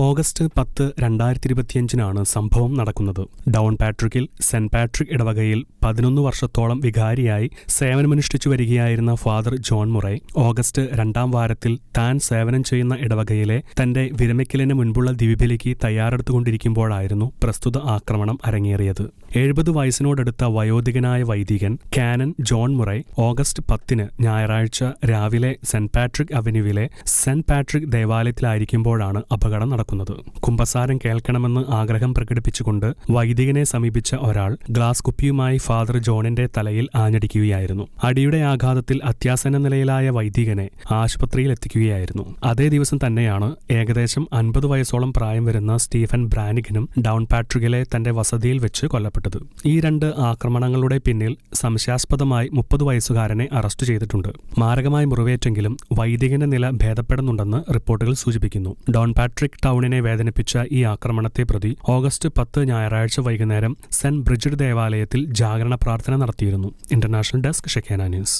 August 10, 2025 സംഭവം നടക്കുന്നത്. Down പാട്രിക്കിൽ saint Patrick ഇടവകയിൽ 11 വർഷത്തോളം വികാരിയായി സേവനമനുഷ്ഠിച്ചു വരികയായിരുന്ന ഫാദർ ജോൺ മുറൈ ഓഗസ്റ്റ് 2-ാം വാരത്തിൽ താൻ സേവനം ചെയ്യുന്ന ഇടവകയിലെ തന്റെ വിരമിക്കലിന് മുൻപുള്ള ദിവ്യബലിക്ക് തയ്യാറെടുത്തുകൊണ്ടിരിക്കുമ്പോഴായിരുന്നു പ്രസ്തുത ആക്രമണം അരങ്ങേറിയത്. 70 വയസ്സിനോടടുത്ത വയോധികനായ വൈദികൻ കാനൻ ജോൺ മുറൈ ഓഗസ്റ്റ് 10 ഞായറാഴ്ച രാവിലെ സെന്റ് പാട്രിക് അവന്യൂവിലെ സെന്റ് പാട്രിക് ദേവാലയത്തിലായിരിക്കുമ്പോഴാണ് അപകടം നടക്കുന്നത്. കുമ്പസാരം കേൾക്കണമെന്ന് ആഗ്രഹം പ്രകടിപ്പിച്ചുകൊണ്ട് വൈദികനെ സമീപിച്ച ഒരാൾ ഗ്ലാസ് കുപ്പിയുമായി ഫാദർ ജോണിന്റെ തലയിൽ ആഞ്ഞടിക്കുകയായിരുന്നു. അടിയുടെ ആഘാതത്തിൽ അത്യാസന്ന നിലയിലായ വൈദികനെ ആശുപത്രിയിൽ എത്തിക്കുകയായിരുന്നു. അതേ ദിവസം തന്നെയാണ് ഏകദേശം 50 വയസ്സോളം പ്രായം വരുന്ന സ്റ്റീഫൻ ബ്രാനിഗനും ഡൗൺ പാട്രിക്കിലെ തന്റെ വസതിയിൽ വെച്ച് കൊല്ലപ്പെട്ടത്. ഈ 2 ആക്രമണങ്ങളുടെ പിന്നിൽ സംശയാസ്പദമായി 30 വയസ്സുകാരനെ അറസ്റ്റ് ചെയ്തിട്ടുണ്ട്. മാരകമായി മുറിവേറ്റെങ്കിലും വൈദികന്റെ നില ഭേദപ്പെടുന്നുണ്ടെന്ന് റിപ്പോർട്ടുകൾ സൂചിപ്പിക്കുന്നു. ഡൗൺ പാട്രിക് ടൗണിനെ വേദനിപ്പിച്ച ഈ ആക്രമണത്തെ പ്രതി ഓഗസ്റ്റ് 10 ഞായറാഴ്ച വൈകുന്നേരം സെന്റ് ബ്രിജിഡ് ദേവാലയത്തിൽ ജാഗരണ പ്രാർത്ഥന നടത്തിയിരുന്നു. International desk Shekinah news.